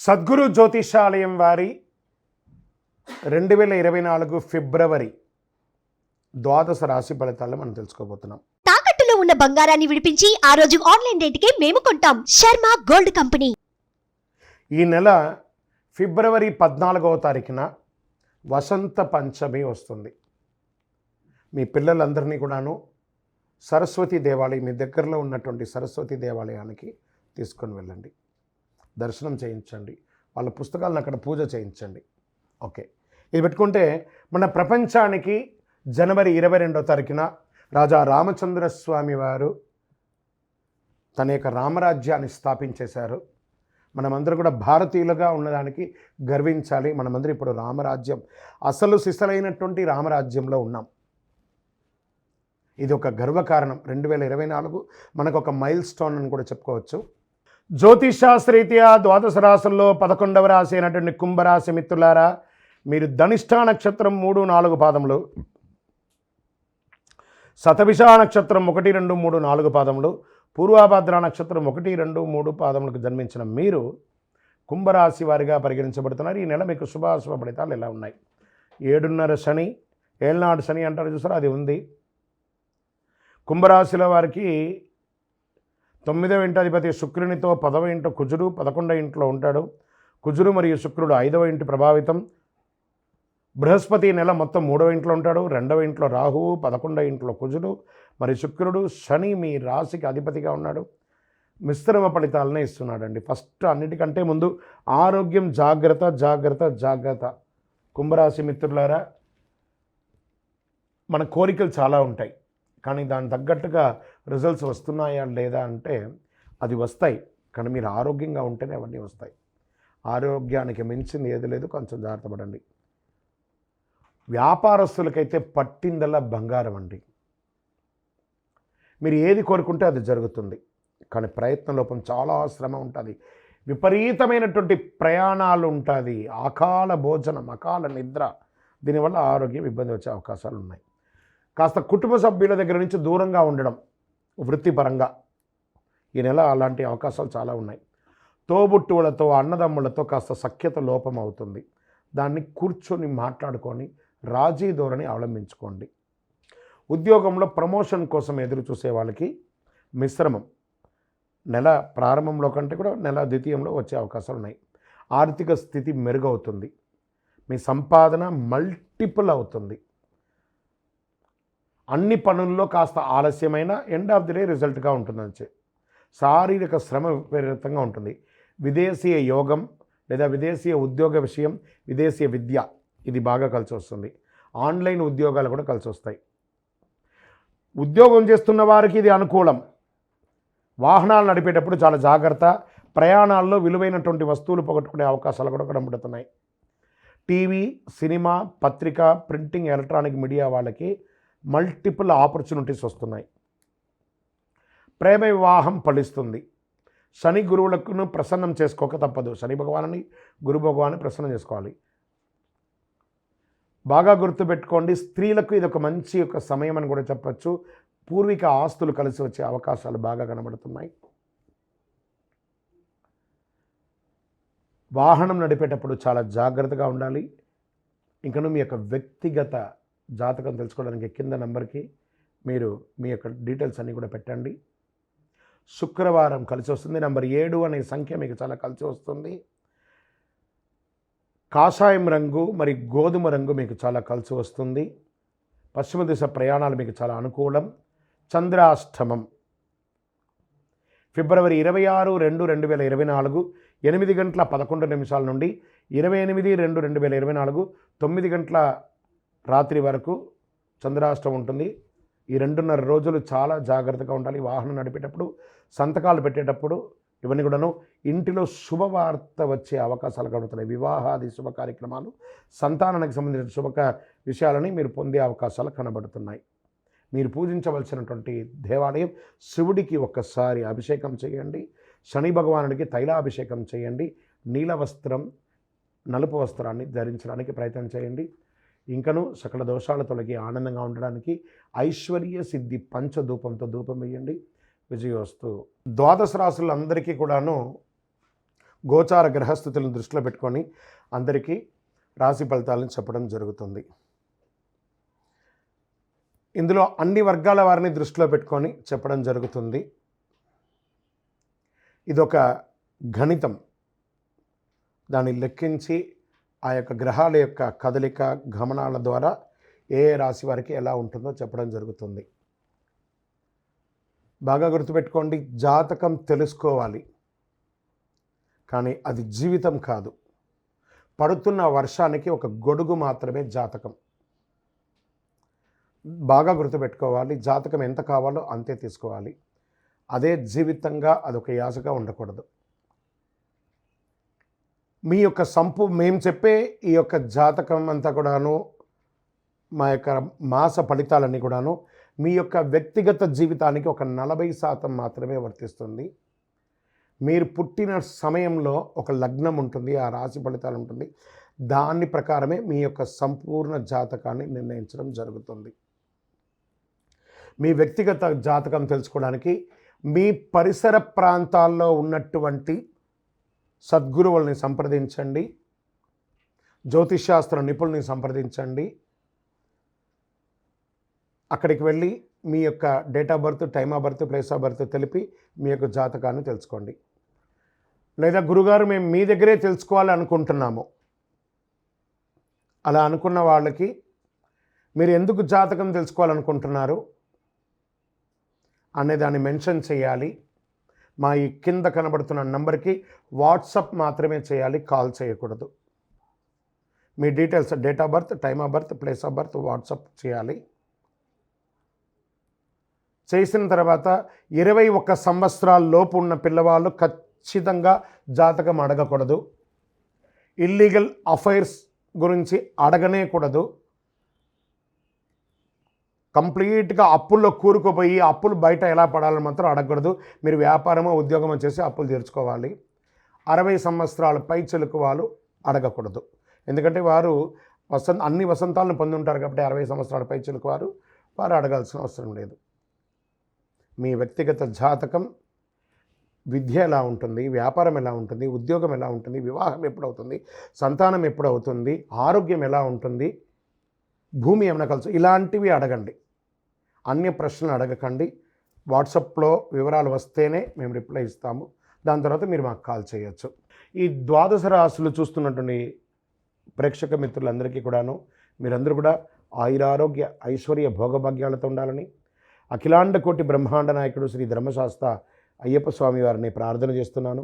సద్గురు జ్యోతిషాలయం వారి 2024 ఫిబ్రవరి ద్వాదశ రాశి ఫలితాలను మనం తెలుసుకోబోతున్నాం. తాకట్టులో ఉన్న బంగారాన్ని విడిపించి ఆ రోజు ఆన్లైన్ రేటుకే మేము కొంటాం. Sharma gold company. ఈ నెల ఫిబ్రవరి 14వ తారీఖున వసంత పంచమి వస్తుంది. మీ పిల్లలందరినీ కూడాను సరస్వతి దేవాలయం, మీ దగ్గరలో ఉన్నటువంటి సరస్వతి దేవాలయానికి తీసుకొని వెళ్ళండి, దర్శనం చేయించండి, వాళ్ళ పుస్తకాలను అక్కడ పూజ చేయించండి. ఓకే, ఇది పెట్టుకుంటే మన ప్రపంచానికి జనవరి 22వ తారీఖున రాజా రామచంద్రస్వామి వారు తన యొక్క రామరాజ్యాన్ని స్థాపించేశారు. మనమందరూ కూడా భారతీయులుగా ఉన్నదానికి గర్వించాలి. మనమందరూ ఇప్పుడు రామరాజ్యం, అసలు సిసలైనటువంటి రామరాజ్యంలో ఉన్నాం. ఇది ఒక గర్వకారణం. 2024 మనకు ఒక మైల్ స్టోన్ అని కూడా చెప్పుకోవచ్చు. జ్యోతిషాస్త్రరీత్యా ద్వాదశ రాశుల్లో 11వ రాశి అయినటువంటి కుంభరాశి మిత్రులారా, మీరు ధనిష్ఠా నక్షత్రం 3, 4 పాదములు, శతభిష నక్షత్రం 1, 2, 3, 4 పాదములు, పూర్వభద్ర నక్షత్రం 1, 2, 3 పాదములకు జన్మించిన మీరు కుంభరాశి వారిగా పరిగణించబడుతున్నారు. ఈ నెల మీకు శుభాశుభ ఫలితాలు ఎలా ఉన్నాయి? 7.5 శని, ఏళ్ళనాడు శని అంటారు చూసారా, అది ఉంది. కుంభరాశిలో వారికి 9వ ఇంటి అధిపతి శుక్రునితో 10వ ఇంట కుజుడు, 11వ ఇంట్లో ఉంటాడు. కుజుడు మరియు శుక్రుడు 5వ ఇంటి ప్రభావితం. బృహస్పతి నెల మొత్తం 3వ ఇంట్లో ఉంటాడు. 2వ ఇంట్లో రాహువు, 11వ ఇంట్లో కుజుడు మరియు శుక్రుడు. శని మీ రాశికి అధిపతిగా ఉన్నాడు. మిశ్రమ ఫలితాలనే ఇస్తున్నాడండి. ఫస్ట్ అన్నిటికంటే ముందు ఆరోగ్యం జాగ్రత్త, జాగ్రత్త, జాగ్రత్త. కుంభరాశి మిత్రులారా, మన కోరికలు చాలా ఉంటాయి, కానీ దానికి తగ్గట్టుగా రిజల్ట్స్ వస్తున్నాయా లేదా అంటే అది వస్తాయి, కానీ మీరు ఆరోగ్యంగా ఉంటేనే అవన్నీ వస్తాయి. ఆరోగ్యానికి మించింది ఏది లేదు, కొంచెం జాగ్రత్త పడండి. వ్యాపారస్తులకైతే పట్టిందల్లా బంగారం అండి. మీరు ఏది కోరుకుంటే అది జరుగుతుంది, కానీ ప్రయత్న లోపం, చాలా శ్రమ ఉంటుంది, విపరీతమైనటువంటి ప్రయాణాలు ఉంటుంది, అకాల భోజనం, అకాల నిద్ర, దీనివల్ల ఆరోగ్యం ఇబ్బంది వచ్చే అవకాశాలు ఉన్నాయి. కాస్త కుటుంబ సభ్యుల దగ్గర నుంచి దూరంగా ఉండడం వృత్తిపరంగా ఈ నెల అలాంటి అవకాశాలు చాలా ఉన్నాయి. తోబుట్టువులతో, అన్నదమ్ములతో కాస్త సఖ్యత లోపం అవుతుంది. దాన్ని కూర్చొని మాట్లాడుకొని రాజీ ధోరణి అవలంబించుకోండి. ఉద్యోగంలో ప్రమోషన్ కోసం ఎదురు చూసే వాళ్ళకి మిశ్రమం. నెల ప్రారంభంలో కంటే కూడా నెల ద్వితీయంలో వచ్చే అవకాశాలు ఉన్నాయి. ఆర్థిక స్థితి మెరుగవుతుంది. మీ సంపాదన మల్టిపుల్ అవుతుంది. అన్ని పనుల్లో కాస్త ఆలస్యమైన ఎండ్ ఆఫ్ ది డే రిజల్ట్గా ఉంటుందని. శారీరక శ్రమ విపరీతంగా ఉంటుంది. విదేశీయ యోగం లేదా విదేశీయ ఉద్యోగ విషయం, విదేశీయ విద్య, ఇది బాగా కలిసి వస్తుంది. ఆన్లైన్ ఉద్యోగాలు కూడా కలిసి వస్తాయి. ఉద్యోగం చేస్తున్న వారికి ఇది అనుకూలం. వాహనాలు నడిపేటప్పుడు చాలా జాగ్రత్త. ప్రయాణాల్లో విలువైనటువంటి వస్తువులు పోగొట్టుకునే అవకాశాలు కూడా కనబడుతున్నాయి. టీవీ, సినిమా, పత్రిక, ప్రింటింగ్, ఎలక్ట్రానిక్ మీడియా వాళ్ళకి మల్టిపుల్ ఆపర్చునిటీస్ వస్తున్నాయి. ప్రేమ వివాహం ఫలిస్తుంది. శని గురువులకు ప్రసన్నం చేసుకోక తప్పదు. శని భగవాన్ని, గురు భగవాన్ని ప్రసన్నం చేసుకోవాలి. బాగా గుర్తుపెట్టుకోండి, స్త్రీలకు ఇది ఒక మంచి ఒక సమయం అని కూడా చెప్పచ్చు. పూర్వీక ఆస్తులు కలిసి వచ్చే అవకాశాలు బాగా కనబడుతున్నాయి. వాహనం నడిపేటప్పుడు చాలా జాగ్రత్తగా ఉండాలి. ఇంకను మీ యొక్క వ్యక్తిగత జాతకం తెలుసుకోవడానికి కింద నంబర్కి మీరు మీ యొక్క డీటెయిల్స్ అన్నీ కూడా పెట్టండి. శుక్రవారం కలిసి వస్తుంది. నంబర్ 7 అనే సంఖ్య మీకు చాలా కలిసి వస్తుంది. కాషాయం రంగు మరి గోధుమ రంగు మీకు చాలా కలిసి వస్తుంది. పశ్చిమ దిశ ప్రయాణాలు మీకు చాలా అనుకూలం. చంద్రాష్టమం ఫిబ్రవరి 26, 2, 2024 8 గంటల 11 నిమిషాల నుండి 28, 2, 2024 9 గంటల రాత్రి వరకు చంద్రాష్టమం ఉంటుంది. ఈ 2.5 రోజులు చాలా జాగ్రత్తగా ఉండాలి. వాహనం నడిపేటప్పుడు, సంతకాలు పెట్టేటప్పుడు, ఇవన్నీ కూడాను ఇంటిలో శుభవార్త వచ్చే అవకాశాలు కలుగుతున్నాయి. వివాహాది శుభ కార్యక్రమాలు, సంతానానికి సంబంధించిన శుభ విషయాలని మీరు పొందే అవకాశాలు కనబడుతున్నాయి. మీరు పూజించవలసినటువంటి దేవాలయం, శివుడికి ఒక్కసారి అభిషేకం చేయండి. శని భగవానుడికి తైలాభిషేకం చేయండి. నీల వస్త్రం, నలుపు వస్త్రాన్ని ధరించడానికి ప్రయత్నం చేయండి. ఇంకను సకల దోషాల తొలగి ఆనందంగా ఉండడానికి ఐశ్వర్య సిద్ధి పంచధూపంతో ధూపం వేయండి. విజయోస్తు. ద్వాదశ రాశులందరికీ కూడాను గోచార గ్రహస్థితులను దృష్టిలో పెట్టుకొని అందరికీ రాశి ఫలితాలను చెప్పడం జరుగుతుంది. ఇందులో అన్ని వర్గాల వారిని దృష్టిలో పెట్టుకొని చెప్పడం జరుగుతుంది. ఇదొక గణితం. దాన్ని లెక్కించి ఆ యొక్క గ్రహాల యొక్క కదలిక గమనాల ద్వారా ఏ రాశి వారికి ఎలా ఉంటుందో చెప్పడం జరుగుతుంది. బాగా గుర్తుపెట్టుకోండి, జాతకం తెలుసుకోవాలి, కానీ అది జీవితం కాదు. పడుతున్న వర్షానికి ఒక గొడుగు మాత్రమే జాతకం. బాగా గుర్తుపెట్టుకోవాలి, జాతకం ఎంత కావాలో అంతే తీసుకోవాలి. అదే జీవితంగా అదొక యాసగా ఉండకూడదు. మీ యొక్క మేము చెప్పే ఈ యొక్క జాతకం అంతా కూడాను, మా యొక్క మాస ఫలితాలన్నీ కూడాను మీ యొక్క వ్యక్తిగత జీవితానికి ఒక 40% మాత్రమే వర్తిస్తుంది. మీరు పుట్టిన సమయంలో ఒక లగ్నం ఉంటుంది, ఆ రాశి ఫలితాలు ఉంటుంది. దాని ప్రకారమే మీ యొక్క సంపూర్ణ జాతకాన్ని నిర్ణయించడం జరుగుతుంది. మీ వ్యక్తిగత జాతకం తెలుసుకోవడానికి మీ పరిసర ప్రాంతాల్లో ఉన్నటువంటి సద్గురువుల్ని సంప్రదించండి, జ్యోతిష్శాస్త్ర నిపుణుల్ని సంప్రదించండి. అక్కడికి వెళ్ళి మీ యొక్క date of birth, time of birth, place of birth తెలిపి మీ యొక్క జాతకాన్ని తెలుసుకోండి. లేదా గురుగారు మేము మీ దగ్గరే తెలుసుకోవాలి అనుకుంటున్నాము, అలా అనుకున్న వాళ్ళకి మీరు ఎందుకు జాతకం తెలుసుకోవాలనుకుంటున్నారు అనే దాన్ని మెన్షన్ చేయాలి. మా ఈ కింద కనబడుతున్న నంబర్కి వాట్సాప్ మాత్రమే చేయాలి, కాల్ చేయకూడదు. మీ details, date of birth, time of birth, place of birth WhatsApp చేయాలి. చేసిన తర్వాత 21 సంవత్సరాల లోపు ఉన్న పిల్లవాళ్ళు ఖచ్చితంగా జాతకం అడగకూడదు. ఇల్లీగల్ అఫైర్స్ గురించి అడగనే కూడదు. కంప్లీట్గా అప్పుల్లో కూరుకుపోయి అప్పులు బయట ఎలా పడాలని మాత్రం అడగకూడదు. మీరు వ్యాపారమో ఉద్యోగమో చేసి అప్పులు తీర్చుకోవాలి. 60 సంవత్సరాల పై చెలుకు వాళ్ళు అడగకూడదు. ఎందుకంటే వారు అన్ని వసంతాలను పొంది ఉంటారు కాబట్టి 60 సంవత్సరాల పై చెలుకు వారు అడగాల్సిన అవసరం లేదు. మీ వ్యక్తిగత జాతకం, విద్య ఎలా ఉంటుంది, వ్యాపారం ఎలా ఉంటుంది, ఉద్యోగం ఎలా ఉంటుంది, వివాహం ఎప్పుడవుతుంది, సంతానం ఎప్పుడవుతుంది, ఆరోగ్యం ఎలా ఉంటుంది, భూమి ఏమైనా కలుసు, ఇలాంటివి అడగండి. అన్య ప్రశ్నలు అడగకండి. వాట్సాప్లో వివరాలు వస్తేనే మేము రిప్లై ఇస్తాము. దాని తర్వాత మీరు మాకు కాల్ చేయొచ్చు. ఈ 12 రాశులు చూస్తున్నటువంటి ప్రేక్షక మిత్రులందరికీ కూడాను మీరందరూ కూడా ఆయురారోగ్య ఐశ్వర్య భోగభాగ్యాలతో ఉండాలని అఖిలాండ కోటి బ్రహ్మాండ నాయకుడు శ్రీ ధర్మశాస్త్ర అయ్యప్ప స్వామి వారిని ప్రార్థన చేస్తున్నాను.